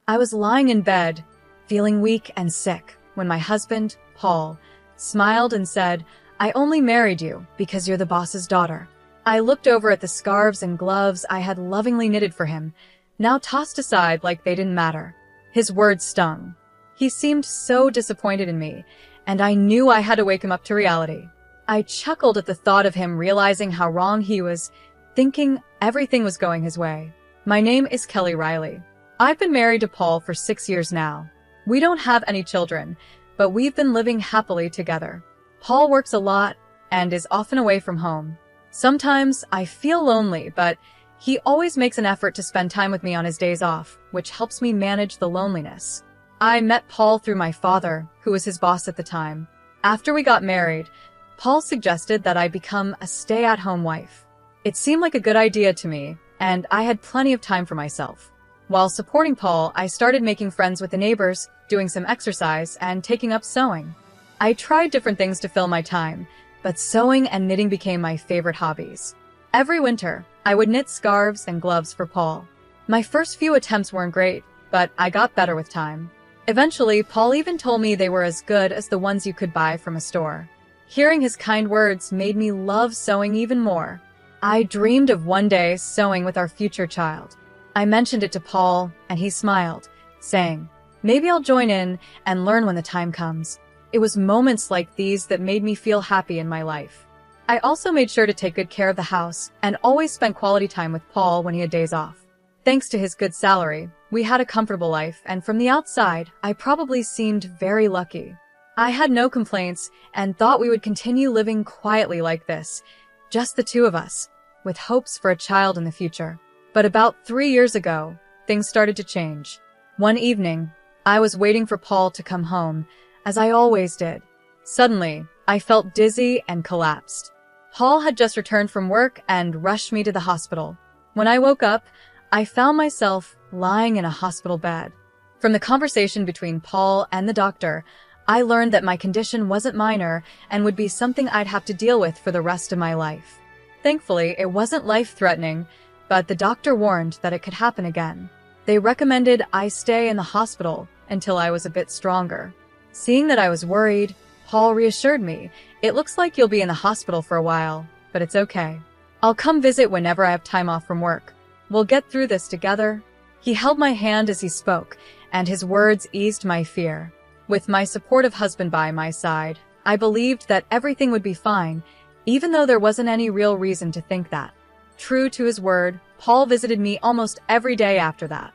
I was lying in bed, feeling weak and sick, when my husband, Paul, smiled and said, "I only married you because you're the boss's daughter." I looked over at the scarves and gloves I had lovingly knitted for him, now tossed aside like they didn't matter. His words stung. He seemed so disappointed in me, and I knew I had to wake him up to reality. I chuckled at the thought of him realizing how wrong he was, thinking everything was going his way. My name is Kelly Riley. I've been married to Paul for 6 years now. We don't have any children, but we've been living happily together. Paul works a lot and is often away from home. Sometimes I feel lonely, but he always makes an effort to spend time with me on his days off, which helps me manage the loneliness. I met Paul through my father, who was his boss at the time. After we got married, Paul suggested that I become a stay-at-home wife. It seemed like a good idea to me, and I had plenty of time for myself. While supporting Paul, I started making friends with the neighbors, doing some exercise, and taking up sewing. I tried different things to fill my time, but sewing and knitting became my favorite hobbies. Every winter, I would knit scarves and gloves for Paul. My first few attempts weren't great, but I got better with time. Eventually, Paul even told me they were as good as the ones you could buy from a store. Hearing his kind words made me love sewing even more. I dreamed of one day sewing with our future child. I mentioned it to Paul, and he smiled, saying, "Maybe I'll join in and learn when the time comes." It was moments like these that made me feel happy in my life. I also made sure to take good care of the house and always spent quality time with Paul when he had days off. Thanks to his good salary, we had a comfortable life, and from the outside, I probably seemed very lucky. I had no complaints and thought we would continue living quietly like this, just the two of us, with hopes for a child in the future. But about 3 years ago, things started to change. One evening, I was waiting for Paul to come home, as I always did. Suddenly, I felt dizzy and collapsed. Paul had just returned from work and rushed me to the hospital. When I woke up, I found myself lying in a hospital bed. From the conversation between Paul and the doctor, I learned that my condition wasn't minor and would be something I'd have to deal with for the rest of my life. Thankfully, it wasn't life-threatening, but the doctor warned that it could happen again. They recommended I stay in the hospital until I was a bit stronger. Seeing that I was worried, Paul reassured me, "It looks like you'll be in the hospital for a while, but it's okay. I'll come visit whenever I have time off from work. We'll get through this together." He held my hand as he spoke, and his words eased my fear. With my supportive husband by my side, I believed that everything would be fine, even though there wasn't any real reason to think that. True to his word, Paul visited me almost every day after that.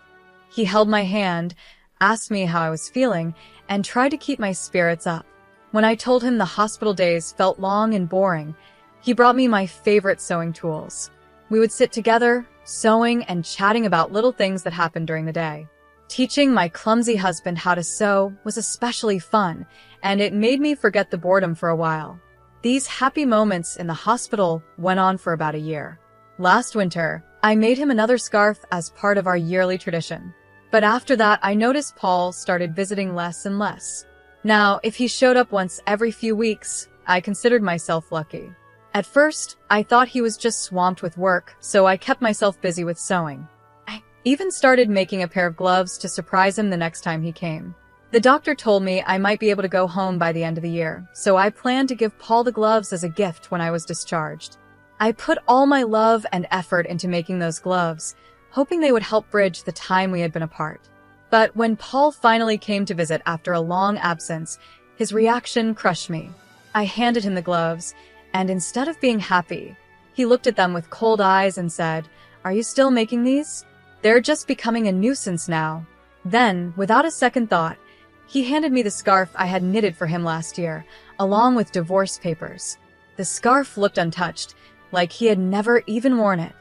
He held my hand, asked me how I was feeling, and tried to keep my spirits up. When I told him the hospital days felt long and boring, he brought me my favorite sewing tools. We would sit together, sewing and chatting about little things that happened during the day. Teaching my clumsy husband how to sew was especially fun, and it made me forget the boredom for a while. These happy moments in the hospital went on for about a year. Last winter, I made him another scarf as part of our yearly tradition. But after that, I noticed Paul started visiting less and less. Now, if he showed up once every few weeks, I considered myself lucky. At first, I thought he was just swamped with work, so I kept myself busy with sewing. I even started making a pair of gloves to surprise him the next time he came. The doctor told me I might be able to go home by the end of the year, so I planned to give Paul the gloves as a gift when I was discharged. I put all my love and effort into making those gloves, hoping they would help bridge the time we had been apart. But when Paul finally came to visit after a long absence, his reaction crushed me. I handed him the gloves, and instead of being happy, he looked at them with cold eyes and said, "Are you still making these? They're just becoming a nuisance now." Then, without a second thought, he handed me the scarf I had knitted for him last year, along with divorce papers. The scarf looked untouched, like he had never even worn it.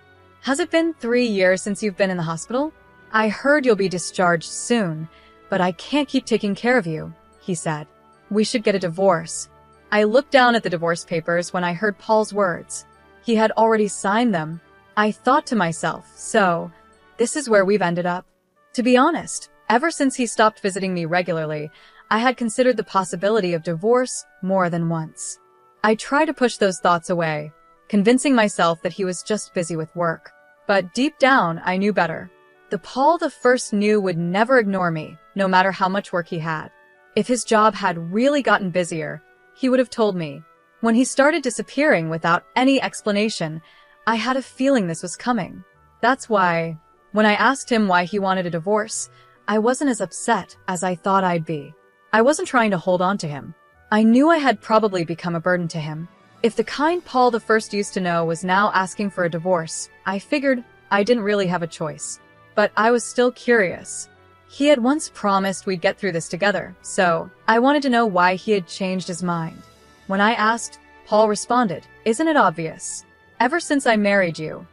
"Has it been 3 years since you've been in the hospital? I heard you'll be discharged soon, but I can't keep taking care of you," he said. "We should get a divorce." I looked down at the divorce papers when I heard Paul's words. He had already signed them. I thought to myself, so, this is where we've ended up. To be honest, ever since he stopped visiting me regularly, I had considered the possibility of divorce more than once. I tried to push those thoughts away, convincing myself that he was just busy with work. But deep down, I knew better. The Paul the First knew would never ignore me, no matter how much work he had. If his job had really gotten busier, he would have told me. When he started disappearing without any explanation, I had a feeling this was coming. That's why, when I asked him why he wanted a divorce, I wasn't as upset as I thought I'd be. I wasn't trying to hold on to him. I knew I had probably become a burden to him. If the kind Paul the First used to know was now asking for a divorce, I figured I didn't really have a choice. But I was still curious. He had once promised we'd get through this together, so I wanted to know why he had changed his mind. When I asked, Paul responded, "Isn't it obvious? Ever since I married you,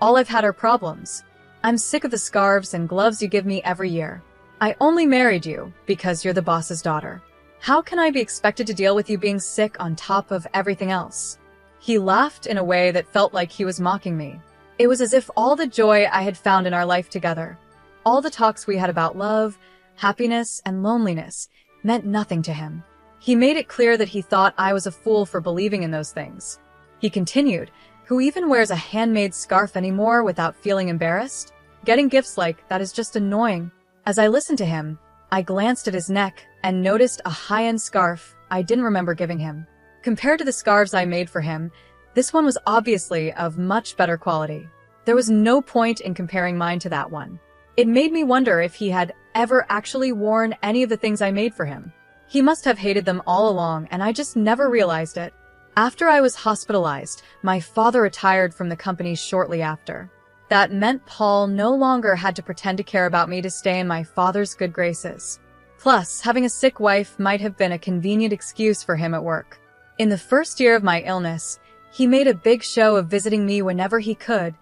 all I've had are problems. I'm sick of the scarves and gloves you give me every year. I only married you because you're the boss's daughter. How can I be expected to deal with you being sick on top of everything else?" He laughed in a way that felt like he was mocking me. It was as if all the joy I had found in our life together, all the talks we had about love, happiness, and loneliness, meant nothing to him. He made it clear that he thought I was a fool for believing in those things. He continued, "Who even wears a handmade scarf anymore without feeling embarrassed? Getting gifts like that is just annoying." As I listened to him, I glanced at his neck and noticed a high-end scarf I didn't remember giving him. Compared to the scarves I made for him, this one was obviously of much better quality. There was no point in comparing mine to that one. It made me wonder if he had ever actually worn any of the things I made for him. He must have hated them all along, and I just never realized it. After I was hospitalized, my father retired from the company shortly after. That meant Paul no longer had to pretend to care about me to stay in my father's good graces. Plus, having a sick wife might have been a convenient excuse for him at work. In the first year of my illness, he made a big show of visiting me whenever he could,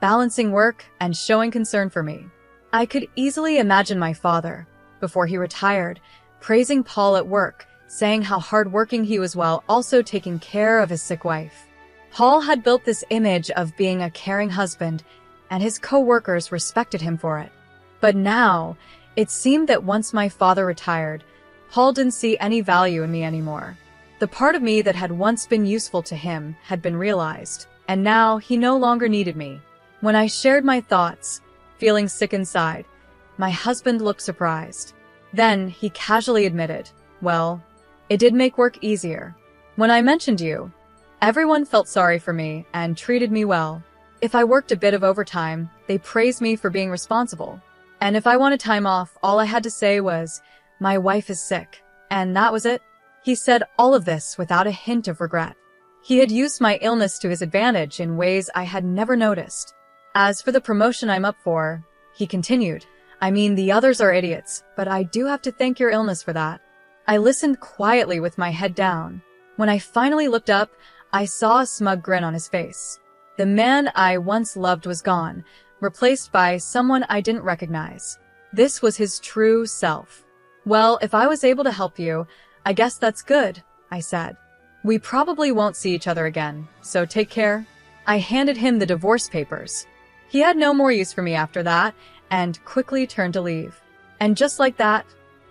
balancing work and showing concern for me. I could easily imagine my father, before he retired, praising Paul at work, saying how hardworking he was while also taking care of his sick wife. Paul had built this image of being a caring husband, and his co-workers respected him for it. But now, it seemed that once my father retired, Paul didn't see any value in me anymore. The part of me that had once been useful to him had been realized, and now he no longer needed me. When I shared my thoughts, feeling sick inside, my husband looked surprised. Then he casually admitted, "Well, it did make work easier. When I mentioned you, everyone felt sorry for me and treated me well. If I worked a bit of overtime, they praised me for being responsible. And if I wanted time off, all I had to say was, 'My wife is sick.' And that was it." He said all of this without a hint of regret. He had used my illness to his advantage in ways I had never noticed. As for the promotion I'm up for, he continued, "I mean, the others are idiots, but I do have to thank your illness for that." I listened quietly with my head down. When I finally looked up, I saw a smug grin on his face. The man I once loved was gone, replaced by someone I didn't recognize. This was his true self. "Well, if I was able to help you, I guess that's good," I said. "We probably won't see each other again, so take care." I handed him the divorce papers. He had no more use for me after that, and quickly turned to leave. And just like that,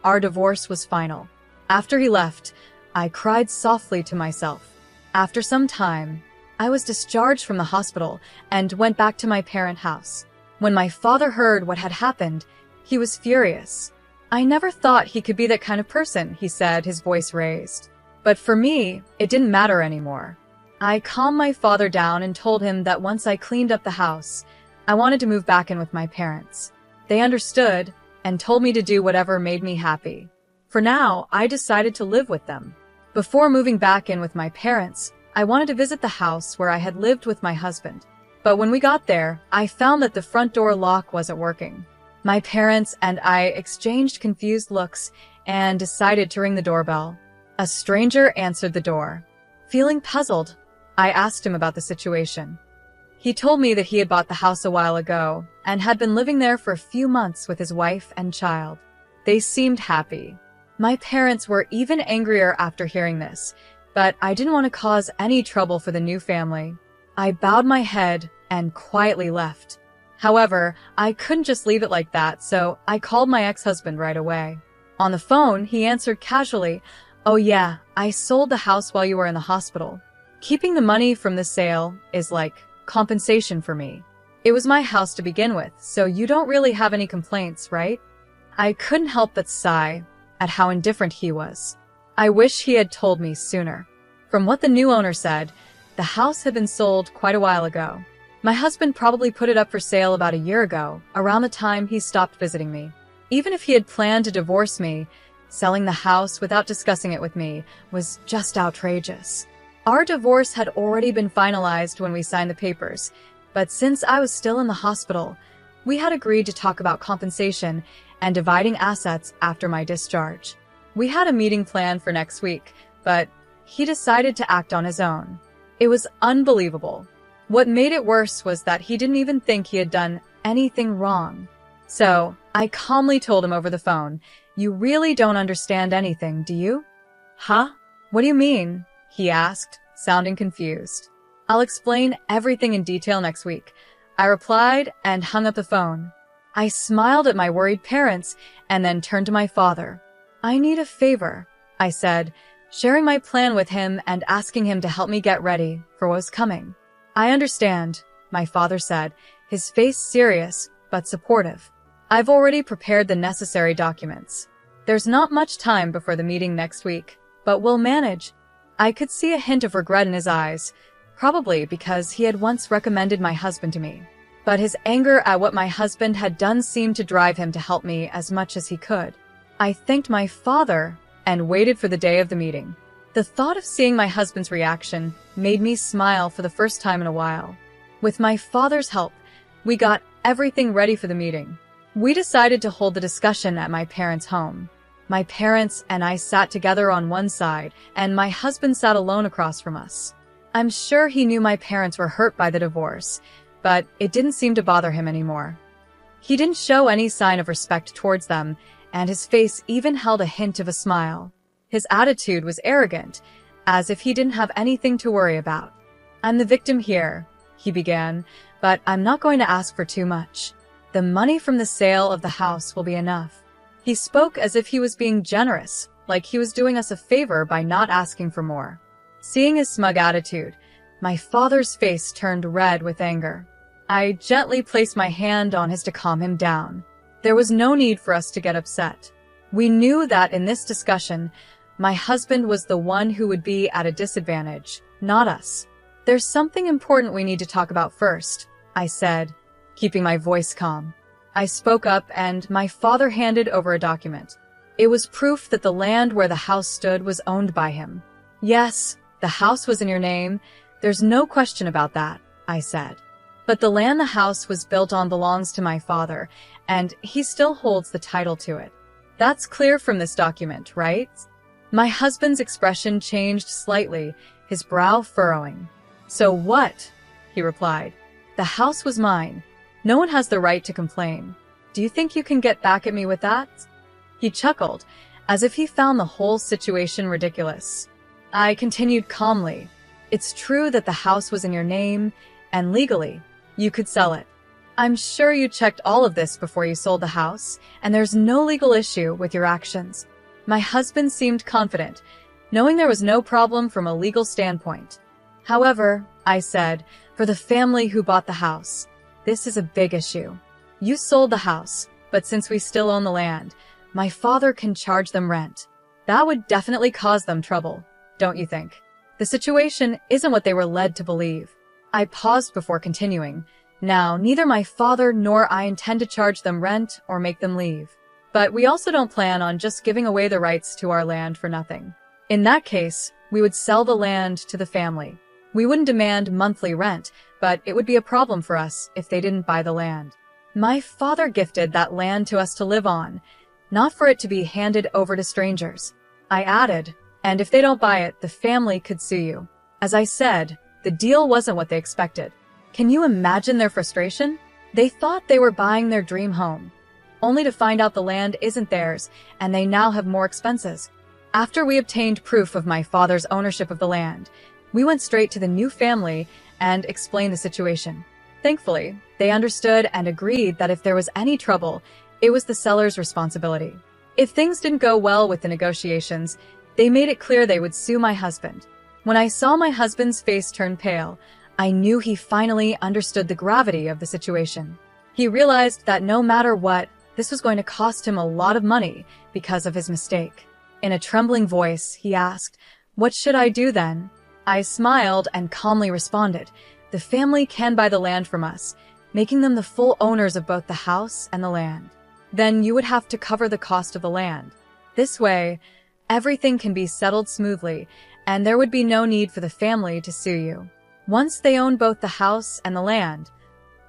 our divorce was final. After he left, I cried softly to myself. After some time, I was discharged from the hospital and went back to my parent house. When my father heard what had happened, he was furious. "I never thought he could be that kind of person," he said, his voice raised. But for me, it didn't matter anymore. I calmed my father down and told him that once I cleaned up the house, I wanted to move back in with my parents. They understood and told me to do whatever made me happy. For now, I decided to live with them. Before moving back in with my parents, I wanted to visit the house where I had lived with my husband. But when we got there, I found that the front door lock wasn't working. My parents and I exchanged confused looks and decided to ring the doorbell. A stranger answered the door. Feeling puzzled, I asked him about the situation. He told me that he had bought the house a while ago and had been living there for a few months with his wife and child. They seemed happy. My parents were even angrier after hearing this, but I didn't want to cause any trouble for the new family. I bowed my head and quietly left. However, I couldn't just leave it like that, so I called my ex-husband right away. On the phone, he answered casually, "Oh yeah, I sold the house while you were in the hospital. Keeping the money from the sale is like compensation for me." It was my house to begin with, so you don't really have any complaints, right? I couldn't help but sigh at how indifferent he was. I wish he had told me sooner. From what the new owner said, the house had been sold quite a while ago. My husband probably put it up for sale about a year ago, around the time he stopped visiting me. Even if he had planned to divorce me, selling the house without discussing it with me was just outrageous. Our divorce had already been finalized when we signed the papers, but since I was still in the hospital, we had agreed to talk about compensation and dividing assets after my discharge. We had a meeting planned for next week, but he decided to act on his own. It was unbelievable. What made it worse was that he didn't even think he had done anything wrong. So, I calmly told him over the phone, "You really don't understand anything, do you?" "Huh? What do you mean?" he asked, sounding confused. "I'll explain everything in detail next week," I replied and hung up the phone. I smiled at my worried parents and then turned to my father. "I need a favor," I said, sharing my plan with him and asking him to help me get ready for what was coming. "I understand," my father said, his face serious but supportive. "I've already prepared the necessary documents. There's not much time before the meeting next week, but we'll manage." I could see a hint of regret in his eyes, probably because he had once recommended my husband to me. But his anger at what my husband had done seemed to drive him to help me as much as he could. I thanked my father and waited for the day of the meeting. The thought of seeing my husband's reaction made me smile for the first time in a while. With my father's help, we got everything ready for the meeting. We decided to hold the discussion at my parents' home. My parents and I sat together on one side, and my husband sat alone across from us. I'm sure he knew my parents were hurt by the divorce, but it didn't seem to bother him anymore. He didn't show any sign of respect towards them, and his face even held a hint of a smile. His attitude was arrogant, as if he didn't have anything to worry about. "I'm the victim here," he began, "but I'm not going to ask for too much. The money from the sale of the house will be enough." He spoke as if he was being generous, like he was doing us a favor by not asking for more. Seeing his smug attitude, my father's face turned red with anger. I gently placed my hand on his to calm him down. There was no need for us to get upset. We knew that in this discussion, my husband was the one who would be at a disadvantage, not us. "There's something important we need to talk about first," I said, keeping my voice calm. I spoke up and my father handed over a document. It was proof that the land where the house stood was owned by him. "Yes, the house was in your name. There's no question about that," I said. "But the land the house was built on belongs to my father, and he still holds the title to it. That's clear from this document, right?" My husband's expression changed slightly, his brow furrowing. "So what?" he replied. "The house was mine. No one has the right to complain. Do you think you can get back at me with that?" He chuckled, as if he found the whole situation ridiculous. I continued calmly. "It's true that the house was in your name, and legally, you could sell it. I'm sure you checked all of this before you sold the house, and there's no legal issue with your actions." My husband seemed confident, knowing there was no problem from a legal standpoint. "However," I said, "for the family who bought the house, this is a big issue. You sold the house, but since we still own the land, my father can charge them rent. That would definitely cause them trouble, don't you think? The situation isn't what they were led to believe." I paused before continuing. "Now, neither my father nor I intend to charge them rent or make them leave. But we also don't plan on just giving away the rights to our land for nothing. In that case, we would sell the land to the family. We wouldn't demand monthly rent, but it would be a problem for us if they didn't buy the land. My father gifted that land to us to live on, not for it to be handed over to strangers." I added, "And if they don't buy it, the family could sue you." As I said, the deal wasn't what they expected. Can you imagine their frustration? They thought they were buying their dream home, only to find out the land isn't theirs, and they now have more expenses. After we obtained proof of my father's ownership of the land, we went straight to the new family and explained the situation. Thankfully, they understood and agreed that if there was any trouble, it was the seller's responsibility. If things didn't go well with the negotiations, they made it clear they would sue my husband. When I saw my husband's face turn pale, I knew he finally understood the gravity of the situation. He realized that no matter what, this was going to cost him a lot of money because of his mistake. In a trembling voice, he asked, "What should I do then?" I smiled and calmly responded, "The family can buy the land from us, making them the full owners of both the house and the land. Then you would have to cover the cost of the land. This way, everything can be settled smoothly, and there would be no need for the family to sue you. Once they own both the house and the land,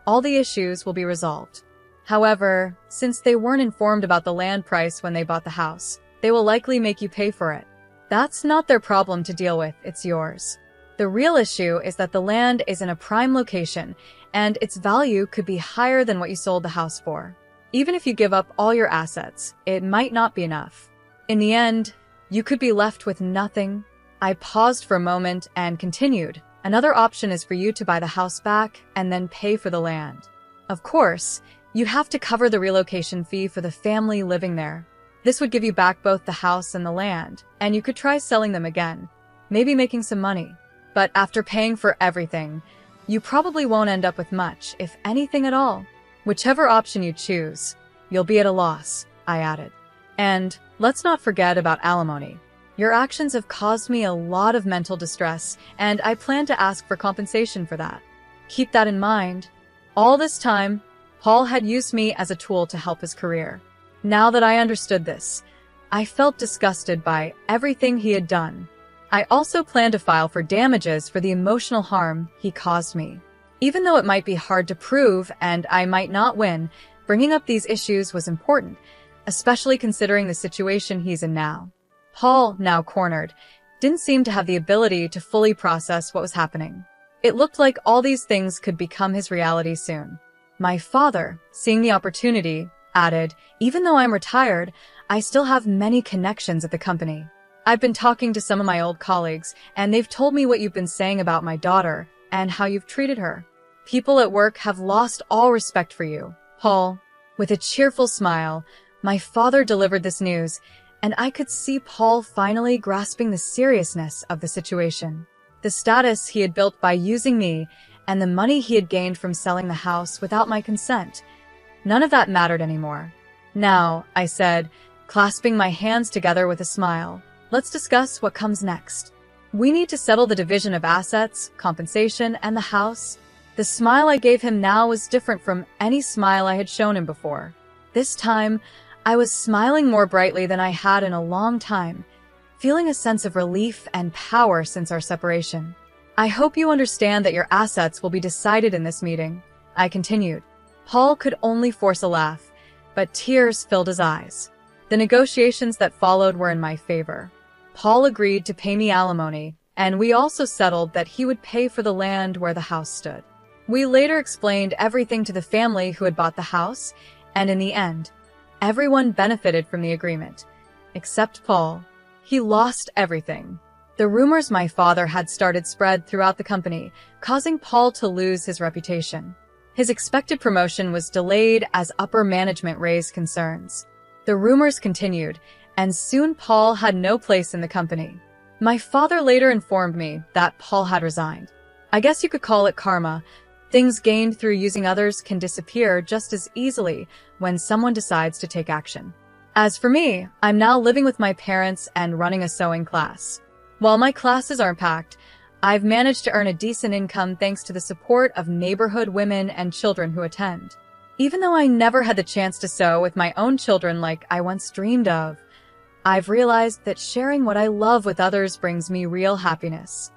all the issues will be resolved. However, since they weren't informed about the land price when they bought the house, they will likely make you pay for it. That's not their problem to deal with, it's yours. The real issue is that the land is in a prime location, and its value could be higher than what you sold the house for. Even if you give up all your assets, it might not be enough. In the end, you could be left with nothing." I paused for a moment and continued, "Another option is for you to buy the house back and then pay for the land. Of course, you have to cover the relocation fee for the family living there. This would give you back both the house and the land, and you could try selling them again, maybe making some money. But after paying for everything, you probably won't end up with much, if anything at all. Whichever option you choose, you'll be at a loss," I added. "And let's not forget about alimony. Your actions have caused me a lot of mental distress, and I plan to ask for compensation for that. Keep that in mind." All this time, Paul had used me as a tool to help his career. Now that I understood this, I felt disgusted by everything he had done. I also planned to file for damages for the emotional harm he caused me. Even though it might be hard to prove and I might not win, bringing up these issues was important, especially considering the situation he's in now. Paul, now cornered, didn't seem to have the ability to fully process what was happening. It looked like all these things could become his reality soon. My father, seeing the opportunity, added, "Even though I'm retired, I still have many connections at the company. I've been talking to some of my old colleagues, and they've told me what you've been saying about my daughter and how you've treated her. People at work have lost all respect for you, Paul." With a cheerful smile, my father delivered this news, and I could see Paul finally grasping the seriousness of the situation. The status he had built by using me and the money he had gained from selling the house without my consent, none of that mattered anymore. "Now," I said, clasping my hands together with a smile, "let's discuss what comes next. We need to settle the division of assets, compensation, and the house." The smile I gave him now was different from any smile I had shown him before. This time, I was smiling more brightly than I had in a long time, feeling a sense of relief and power since our separation. "I hope you understand that your assets will be decided in this meeting," I continued. Paul could only force a laugh, but tears filled his eyes. The negotiations that followed were in my favor. Paul agreed to pay me alimony, and we also settled that he would pay for the land where the house stood. We later explained everything to the family who had bought the house, and in the end, everyone benefited from the agreement, except Paul. He lost everything. The rumors my father had started spread throughout the company, causing Paul to lose his reputation. His expected promotion was delayed as upper management raised concerns. The rumors continued, and soon Paul had no place in the company. My father later informed me that Paul had resigned. I guess you could call it karma. Things gained through using others can disappear just as easily when someone decides to take action. As for me, I'm now living with my parents and running a sewing class. While my classes aren't packed, I've managed to earn a decent income thanks to the support of neighborhood women and children who attend. Even though I never had the chance to sew with my own children like I once dreamed of, I've realized that sharing what I love with others brings me real happiness.